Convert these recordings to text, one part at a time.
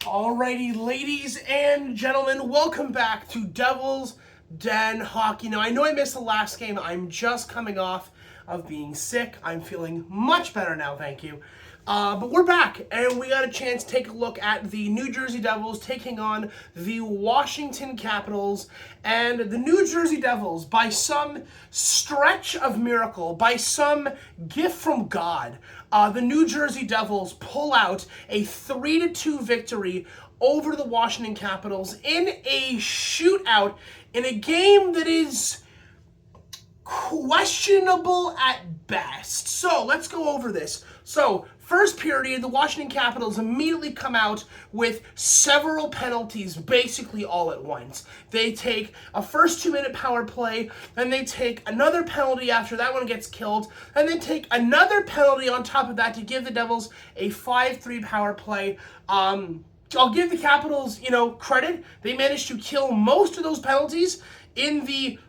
Alrighty, ladies and gentlemen, welcome back to Devil's Den Hockey. Now, I know I missed the last game. I'm just coming off of being sick. I'm feeling much better now, thank you. But we're back, and we got a chance to take a look at the New Jersey Devils taking on the Washington Capitals. And the New Jersey Devils, by some stretch of miracle, by some gift from God, the New Jersey Devils pull out a 3-2 victory over the Washington Capitals in a shootout in a game that is questionable at best. So let's go over this. So first period, the Washington Capitals immediately come out with several penalties basically all at once. They take a first 2-minute power play, then they take another penalty after that one gets killed, and then take another penalty on top of that to give the Devils a 5-3 power play. I'll give the Capitals, credit. They managed to kill most of those penalties in the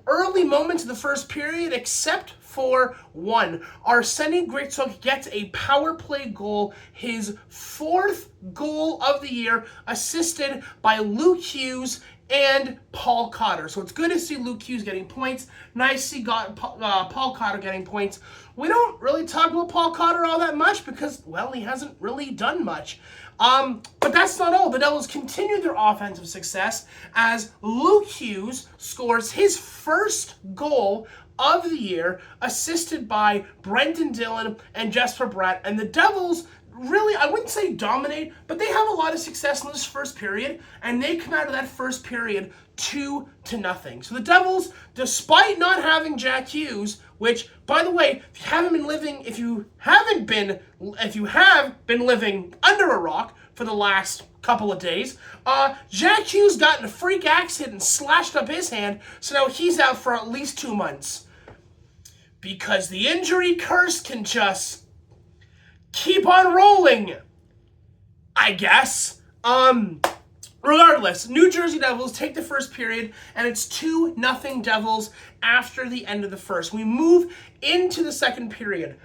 early moments of the first period, except for one. Our Gritsyuk gets a power play goal, his 4th goal of the year, assisted by Luke Hughes and Paul Cotter. So it's good to see Luke Hughes getting points. Nice to see Paul Cotter getting points. We don't really talk about Paul Cotter all that much because, well, he hasn't really done much. But that's not all. The Devils continue their offensive success as Luke Hughes scores his first goal of the year, assisted by Brendan Dillon and Jesper Bratt. And the Devils really, I wouldn't say dominate, but they have a lot of success in this first period, and they come out of that first period 2-0. So the Devils, despite not having Jack Hughes, which, by the way, if you have been living under a rock for the last couple of days, Jack Hughes got in a freak accident and slashed up his hand, so now he's out for at least 2 months. Because the injury curse can just keep on rolling, I guess. Regardless, New Jersey Devils take the first period, and it's 2-0 Devils after the end of the first. We move into the second period.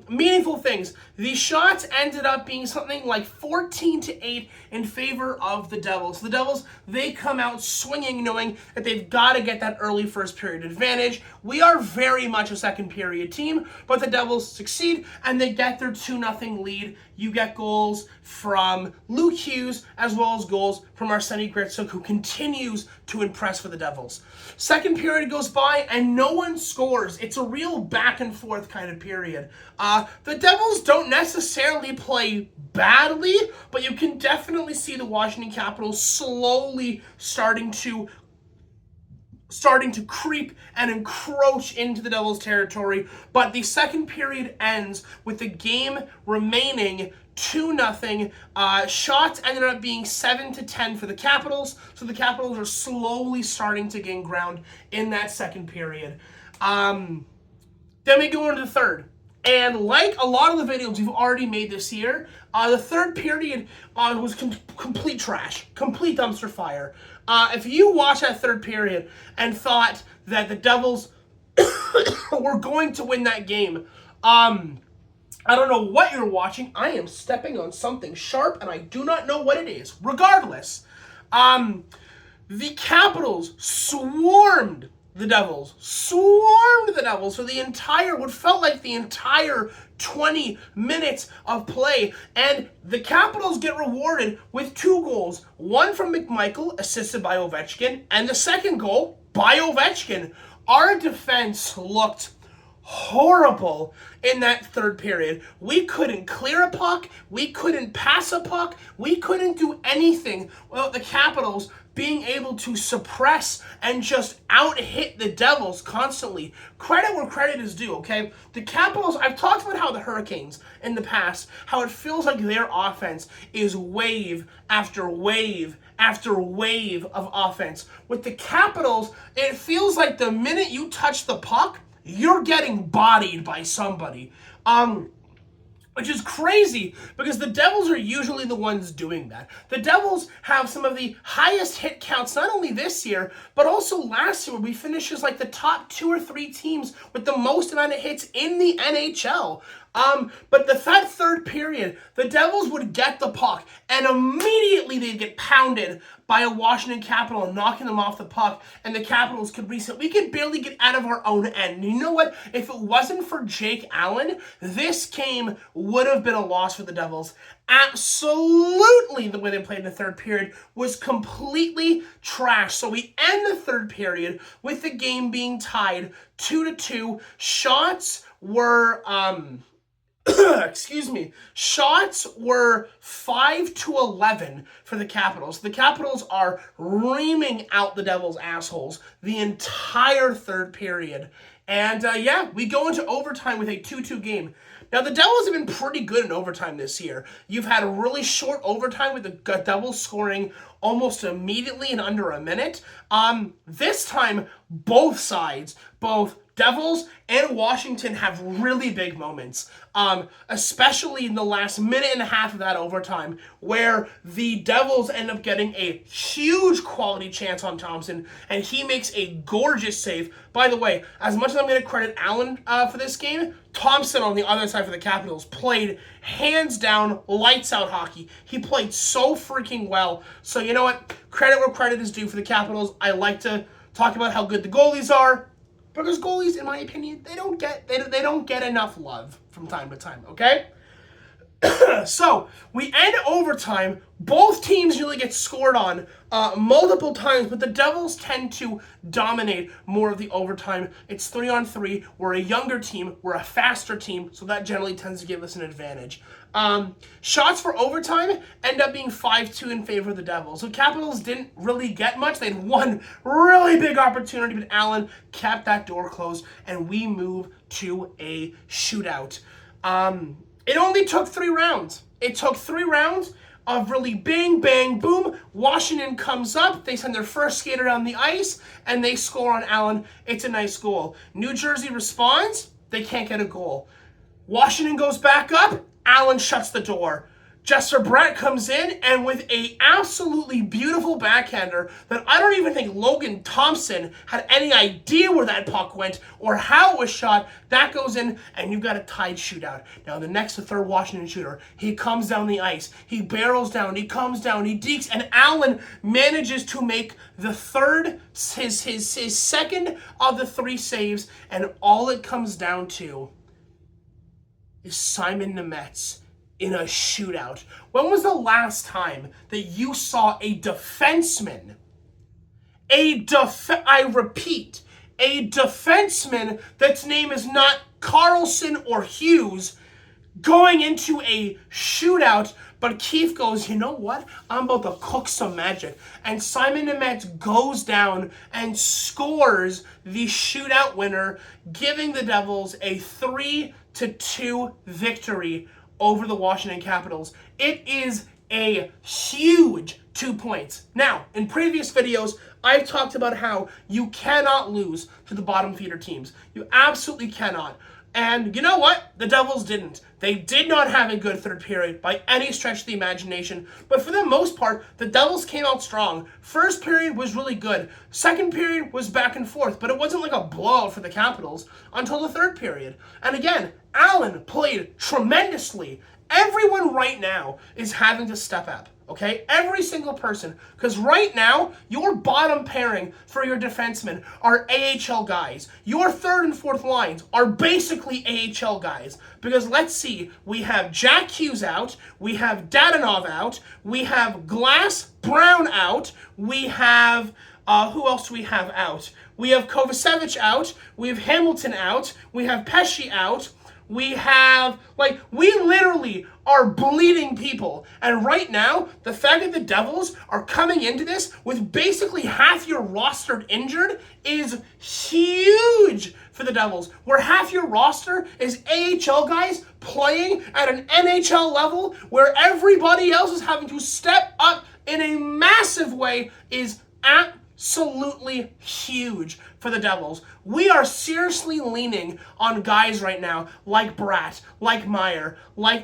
Meaningful things. The shots ended up being something like 14-8 in favor of the Devils. The Devils, they come out swinging, knowing that they've got to get that early first period advantage. We are very much a second period team, but the Devils succeed, and they get their 2-0 lead. You get goals from Luke Hughes, as well as goals from our Gritsyuk, who continues to impress for the Devils. Second period goes by, and no one scores. It's a real back-and-forth kind of period. The Devils don't necessarily play badly, but you can definitely see the Washington Capitals slowly starting to creep and encroach into the Devils' territory. But the second period ends with the game remaining 2-0. Shots ended up being 7-10 for the Capitals. So the Capitals are slowly starting to gain ground in that second period. Then we go into the third. And like a lot of the videos we've already made this year, the third period was complete trash, complete dumpster fire. If you watch that third period and thought that the Devils were going to win that game, I don't know what you're watching. I am stepping on something sharp, and I do not know what it is. Regardless, the Capitals swarmed the Devils for the entire, what felt like the entire 20 minutes of play. And the Capitals get rewarded with 2 goals. One from McMichael, assisted by Ovechkin, and the second goal by Ovechkin. Our defense looked horrible in that third period. We couldn't clear a puck. We couldn't pass a puck. We couldn't do anything without the Capitals being able to suppress and just out-hit the Devils constantly. Credit where credit is due, okay? The Capitals, I've talked about how the Hurricanes in the past, how it feels like their offense is wave after wave after wave of offense. With the Capitals, it feels like the minute you touch the puck, you're getting bodied by somebody. Which is crazy because the Devils are usually the ones doing that. The Devils have some of the highest hit counts, not only this year, but also last year, where we finished as like the top 2 or 3 teams with the most amount of hits in the NHL. But that third period, the Devils would get the puck, and immediately they'd get pounded by a Washington Capital, knocking them off the puck, and the Capitals could reset. We could barely get out of our own end. And you know what? If it wasn't for Jake Allen, this game would have been a loss for the Devils. Absolutely, the way they played in the third period was completely trash. So we end the third period with the game being tied 2-2. Shots were shots were 5-11 for the Capitals. The Capitals are reaming out the Devils' assholes the entire third period. And we go into overtime with a 2-2 game. Now, the Devils have been pretty good in overtime this year. You've had a really short overtime with the Devils scoring almost immediately in under a minute. This time, both sides, both Devils and Washington, have really big moments, especially in the last minute and a half of that overtime, where the Devils end up getting a huge quality chance on Thompson, and he makes a gorgeous save. By the way, as much as I'm going to credit Allen for this game, Thompson on the other side for the Capitals played hands down lights out hockey. He played so freaking well. So you know what? Credit where credit is due for the Capitals. I like to talk about how good the goalies are, because goalies, in my opinion, they don't get enough love from time to time, okay? So, we end overtime. Both teams usually get scored on multiple times, but the Devils tend to dominate more of the overtime. It's 3-on-3. We're a younger team. We're a faster team, so that generally tends to give us an advantage. Shots for overtime end up being 5-2 in favor of the Devils. So Capitals didn't really get much. They had one really big opportunity, but Allen kept that door closed, and we move to a shootout. It only took 3 rounds. It took 3 rounds of really bang, bang, boom. Washington comes up. They send their first skater down the ice, and they score on Allen. It's a nice goal. New Jersey responds. They can't get a goal. Washington goes back up. Allen shuts the door. Jesper Bratt comes in, and with a absolutely beautiful backhander that I don't even think Logan Thompson had any idea where that puck went or how it was shot, that goes in, and you've got a tied shootout. Now, the third Washington shooter, he comes down the ice, he barrels down, he comes down, he dekes, and Allen manages to make the third, his second of the 3 saves, and all it comes down to is Simon Nemec in a shootout. When was the last time that you saw a defenseman, I repeat, a defenseman that's name is not Carlson or Hughes, going into a shootout? But Keith goes, you know what? I'm about to cook some magic. And Simon Nemec goes down and scores the shootout winner, giving the Devils a 3-2 victory over the Washington Capitals. It is a huge 2 points. Now, in previous videos, I've talked about how you cannot lose to the bottom feeder teams. You absolutely cannot. And you know what? The Devils didn't. They did not have a good third period by any stretch of the imagination. But for the most part, the Devils came out strong. First period was really good. Second period was back and forth. But it wasn't like a blowout for the Capitals until the third period. And again, Allen played tremendously. Everyone right now is having to step up, okay? Every single person. Because right now, your bottom pairing for your defensemen are AHL guys. Your third and fourth lines are basically AHL guys. Because let's see, we have Jack Hughes out, we have Dadonov out, we have Glass Brown out, we have, who else do we have out? We have Kovacevic out, we have Hamilton out, we have Pesce out, we have, we literally are bleeding people. And right now, the fact that the Devils are coming into this with basically half your roster injured is huge for the Devils. Where half your roster is AHL guys playing at an NHL level, where everybody else is having to step up in a massive way, is absolutely absolutely huge for the Devils. We are seriously leaning on guys right now like Bratt, like Meyer, like,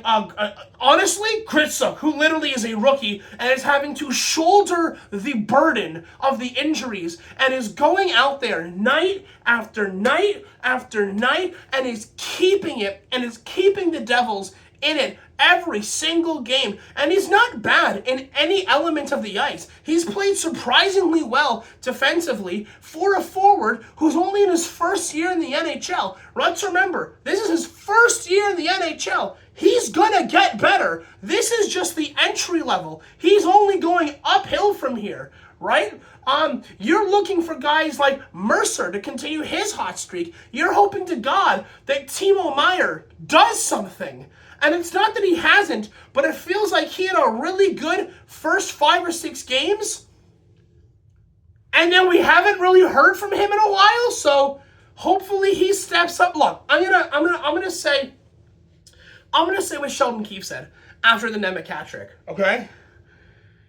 honestly, Gritsyuk, who literally is a rookie and is having to shoulder the burden of the injuries and is going out there night after night after night and is keeping it and is keeping the Devils in it every single game. And he's not bad in any element of the ice. He's played surprisingly well defensively for a forward who's only in his first year in the NHL. Let's remember, this is his first year in the NHL. He's gonna get better. This is just the entry level. He's only going uphill from here, right? You're looking for guys like Mercer to continue his hot streak. You're hoping to God that Timo Meier does something. And it's not that he hasn't, but it feels like he had a really good first 5 or 6 games. And then we haven't really heard from him in a while, so hopefully he steps up. Look, I'm gonna say what Sheldon Keefe said after the Nemec hat trick, okay?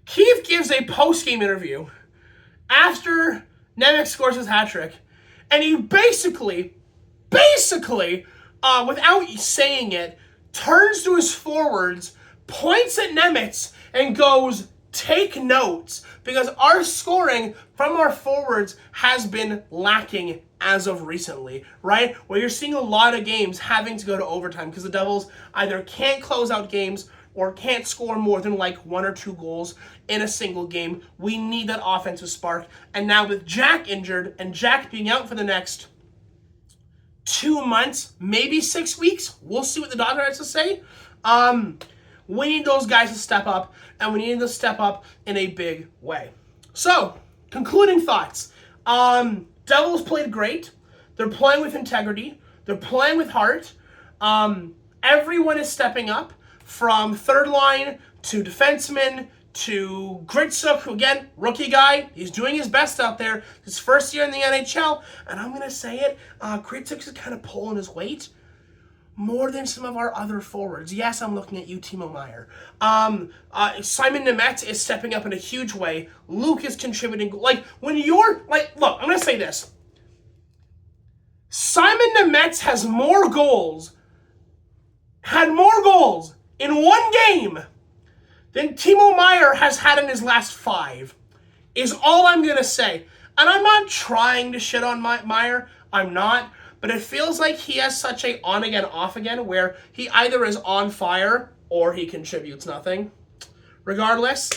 Keefe gives a post-game interview after Nemec scores his hat trick, and he basically, without saying it, turns to his forwards, points at Nemec, and goes, take notes, because our scoring from our forwards has been lacking as of recently, right? Where you're seeing a lot of games having to go to overtime because the Devils either can't close out games or can't score more than like 1 or 2 goals in a single game. We need that offensive spark. And now with Jack injured and Jack being out for the next 2 months, maybe 6 weeks. We'll see what the doctor has to say. We need those guys to step up, and we need them to step up in a big way. So, concluding thoughts. Devils played great. They're playing with integrity. They're playing with heart. Everyone is stepping up, from third line to defenseman to Gritsyuk, who again, rookie guy, he's doing his best out there. His first year in the NHL, and I'm going to say it, Gritsyuk is kind of pulling his weight more than some of our other forwards. Yes, I'm looking at you, Timo Meier. Simon Nemec is stepping up in a huge way. Luke is contributing. Like, when you're, like, look, I'm going to say this. Simon Nemec had more goals in one game than Timo Meier has had in his last 5, is all I'm going to say. And I'm not trying to shit on Meier. I'm not. But it feels like he has such a on-again, off-again, where he either is on fire or he contributes nothing. Regardless,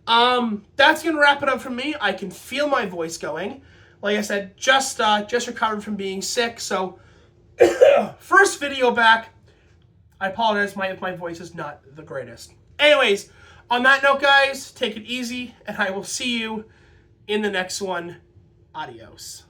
that's going to wrap it up for me. I can feel my voice going. Like I said, just recovered from being sick. So, first video back. I apologize if my voice is not the greatest. Anyways, on that note, guys, take it easy, and I will see you in the next one. Adios.